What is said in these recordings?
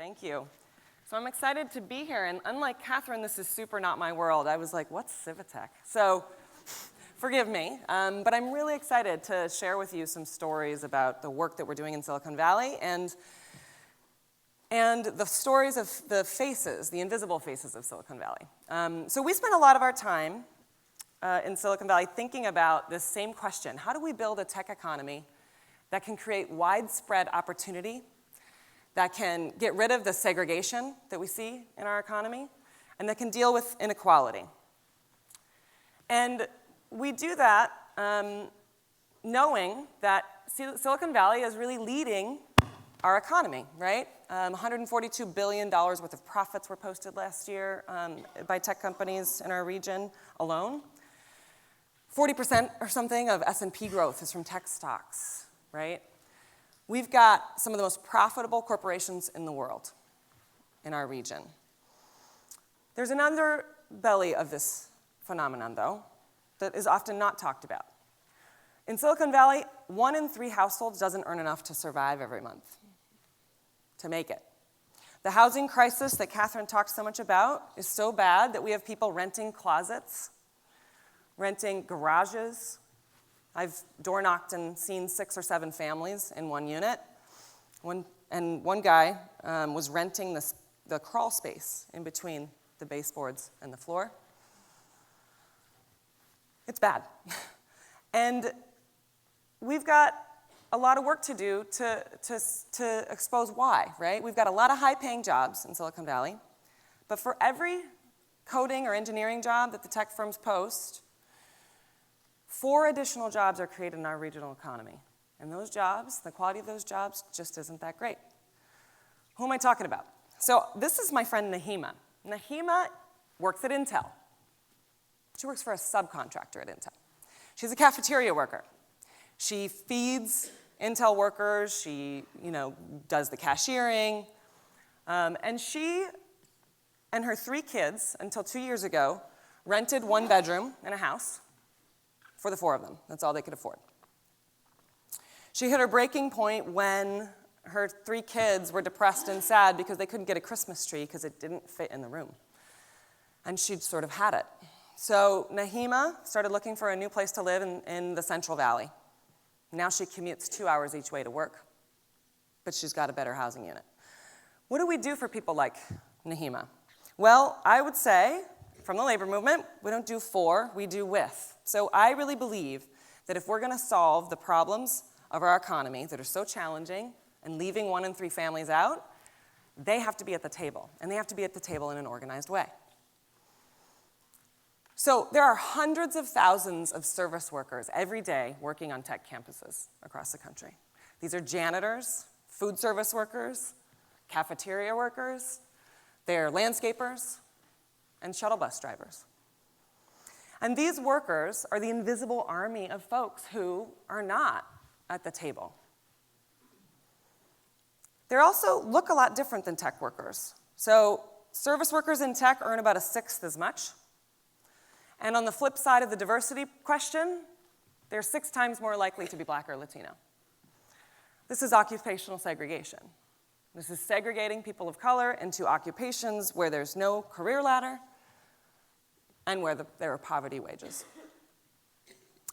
Thank you. So I'm excited to be here, and unlike Catherine, this is super not my world. I was like, what's Civitech? So forgive me, but I'm really excited to share with you some stories about the work that we're doing in Silicon Valley and the stories of the faces, the invisible faces of Silicon Valley. So we spent a lot of our time in Silicon Valley thinking about this same question. How do we build a tech economy that can create widespread opportunity, that can get rid of the segregation that we see in our economy, and that can deal with inequality? And we do that knowing that Silicon Valley is really leading our economy, right? $142 billion worth of profits were posted last year by tech companies in our region alone. 40% or something of S&P growth is from tech stocks, right? We've got some of the most profitable corporations in the world in our region. There's an underbelly of this phenomenon, though, that is often not talked about. In Silicon Valley, 1 in 3 households doesn't earn enough to survive every month, to make it. The housing crisis that Catherine talked so much about is so bad that we have people renting closets, renting garages. I've door knocked and seen 6 or 7 families in one unit. One guy was renting the crawl space in between the baseboards and the floor. It's bad. And we've got a lot of work to do to expose why, right? We've got a lot of high-paying jobs in Silicon Valley, but for every coding or engineering job that the tech firms post, 4 additional jobs are created in our regional economy. And those jobs, the quality of those jobs just isn't that great. Who am I talking about? So this is my friend Nahima. Nahima works at Intel. She works for a subcontractor at Intel. She's a cafeteria worker. She feeds Intel workers. She, does the cashiering. And she and her 3 kids, until 2 years ago, rented 1 bedroom in a house for the 4 of them. That's all they could afford. She hit her breaking point when her 3 kids were depressed and sad because they couldn't get a Christmas tree because it didn't fit in the room. And she'd sort of had it. So Nahima started looking for a new place to live in the Central Valley. Now she commutes 2 hours each way to work, but she's got a better housing unit. What do we do for people like Nahima? Well, I would say, from the labor movement, we don't do for, we do with. So I really believe that if we're going to solve the problems of our economy that are so challenging and leaving 1 in 3 families out, they have to be at the table, and they have to be at the table in an organized way. So there are hundreds of thousands of service workers every day working on tech campuses across the country. These are janitors, food service workers, cafeteria workers, they're landscapers, and shuttle bus drivers. And these workers are the invisible army of folks who are not at the table. They also look a lot different than tech workers. So service workers in tech earn about 1/6 as much. And on the flip side of the diversity question, they're 6 times more likely to be Black or Latino. This is occupational segregation. This is segregating people of color into occupations where there's no career ladder and where there are poverty wages.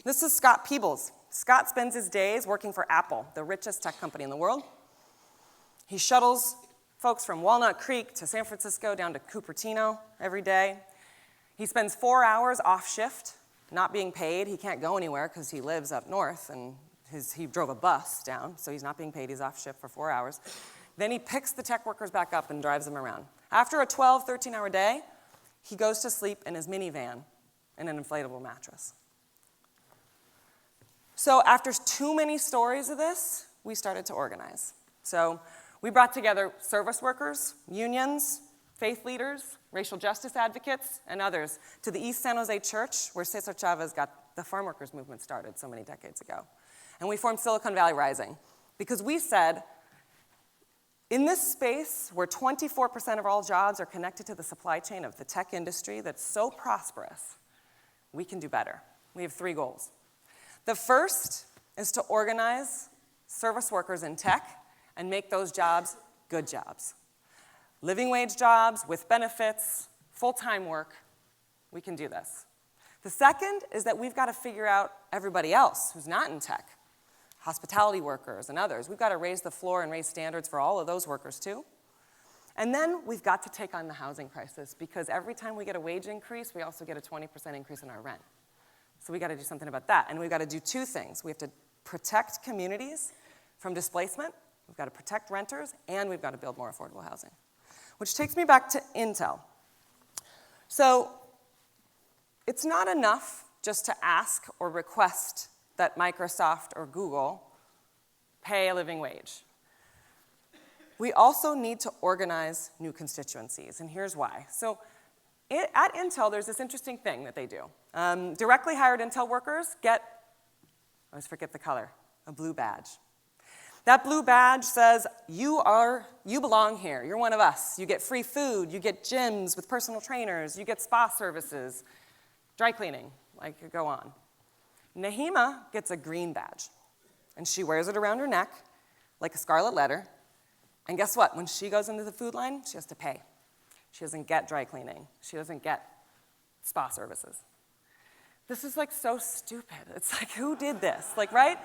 This is Scott Peebles. Scott spends his days working for Apple, the richest tech company in the world. He shuttles folks from Walnut Creek to San Francisco down to Cupertino every day. He spends 4 hours off shift, not being paid. He can't go anywhere because he lives up north, and he drove a bus down, so he's not being paid. He's off shift for 4 hours. Then he picks the tech workers back up and drives them around. After a 12, 13-hour day, he goes to sleep in his minivan in an inflatable mattress. So after too many stories of this, we started to organize. So we brought together service workers, unions, faith leaders, racial justice advocates, and others to the East San Jose Church, where Cesar Chavez got the farm workers movement started so many decades ago. And we formed Silicon Valley Rising because we said, in this space where 24% of all jobs are connected to the supply chain of the tech industry that's so prosperous, we can do better. We have 3 goals. The first is to organize service workers in tech and make those jobs good jobs. living wage jobs with benefits, full-time work. We can do this. The second is that we've got to figure out everybody else who's not in tech, hospitality workers and others. We've got to raise the floor and raise standards for all of those workers too. And then we've got to take on the housing crisis, because every time we get a wage increase, we also get a 20% increase in our rent. So we've got to do something about that. And we've got to do two things. We have to protect communities from displacement, we've got to protect renters, and we've got to build more affordable housing. Which takes me back to Intel. So it's not enough just to ask or request that Microsoft or Google pay a living wage. We also need to organize new constituencies, and here's why. So at Intel, there's this interesting thing that they do. Directly hired Intel workers get, I always forget the color, a blue badge. That blue badge says, you belong here, you're one of us. You get free food, you get gyms with personal trainers, you get spa services, dry cleaning, I could go on. Nahima gets a green badge, and she wears it around her neck like a scarlet letter. And guess what? When she goes into the food line, she has to pay. She doesn't get dry cleaning. She doesn't get spa services. This is like so stupid. It's like, who did this? Like, right?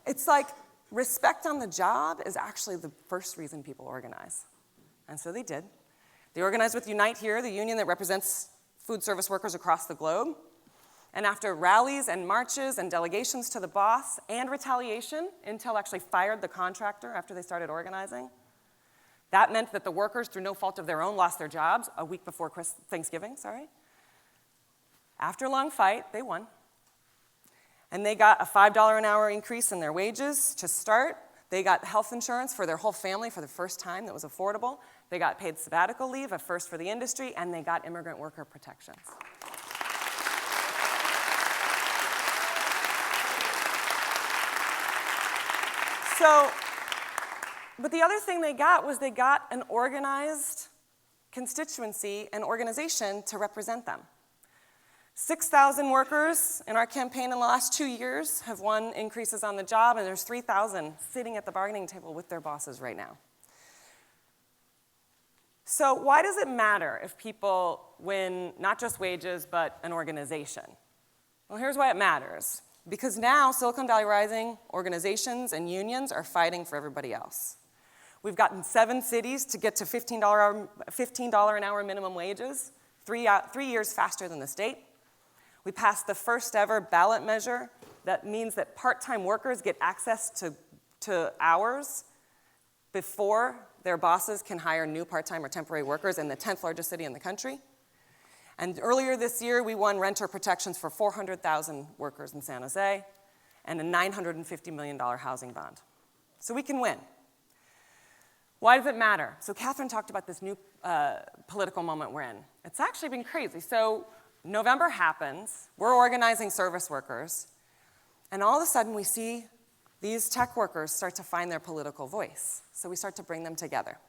It's like respect on the job is actually the first reason people organize. And so they did. They organized with Unite Here, the union that represents food service workers across the globe. And after rallies and marches and delegations to the boss and retaliation, Intel actually fired the contractor after they started organizing. That meant that the workers, through no fault of their own, lost their jobs a week before Thanksgiving. After a long fight, they won. And they got a $5 an hour increase in their wages to start. They got health insurance for their whole family for the first time that was affordable. They got paid sabbatical leave, a first for the industry, and they got immigrant worker protections. But the other thing they got was they got an organized constituency and organization to represent them. 6,000 workers in our campaign in the last 2 years have won increases on the job, and there's 3,000 sitting at the bargaining table with their bosses right now. So why does it matter if people win not just wages, but an organization? Well, here's why it matters. Because now Silicon Valley Rising organizations and unions are fighting for everybody else. We've gotten 7 cities to get to $15 an hour minimum wages, 3 years faster than the state. We passed the first ever ballot measure that means that part-time workers get access to hours before their bosses can hire new part-time or temporary workers in the 10th largest city in the country. And earlier this year, we won renter protections for 400,000 workers in San Jose and a $950 million housing bond. So we can win. Why does it matter? So Catherine talked about this new political moment we're in. It's actually been crazy. So November happens, we're organizing service workers, and all of a sudden we see these tech workers start to find their political voice. So we start to bring them together.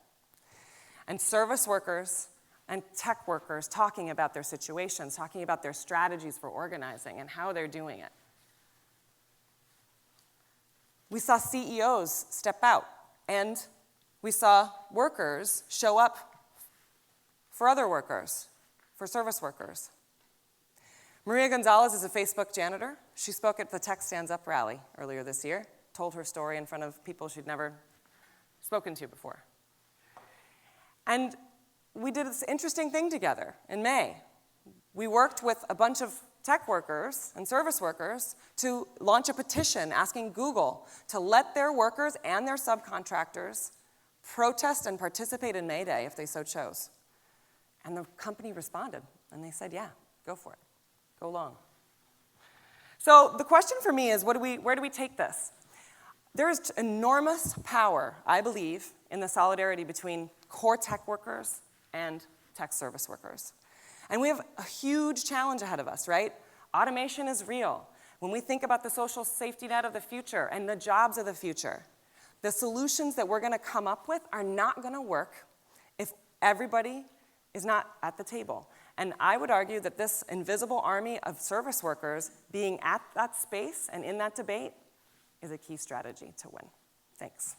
And service workers and tech workers talking about their situations, talking about their strategies for organizing and how they're doing it. We saw CEOs step out, and we saw workers show up for other workers, for service workers. Maria Gonzalez is a Facebook janitor. She spoke at the Tech Stands Up rally earlier this year, told her story in front of people she'd never spoken to before. And we did this interesting thing together in May. We worked with a bunch of tech workers and service workers to launch a petition asking Google to let their workers and their subcontractors protest and participate in May Day if they so chose. And the company responded, and they said, yeah, go for it. Go long. So the question for me is, where do we take this? There is enormous power, I believe, in the solidarity between core tech workers and tech service workers. And we have a huge challenge ahead of us, right? Automation is real. When we think about the social safety net of the future and the jobs of the future, the solutions that we're going to come up with are not going to work if everybody is not at the table. And I would argue that this invisible army of service workers being at that space and in that debate is a key strategy to win. Thanks.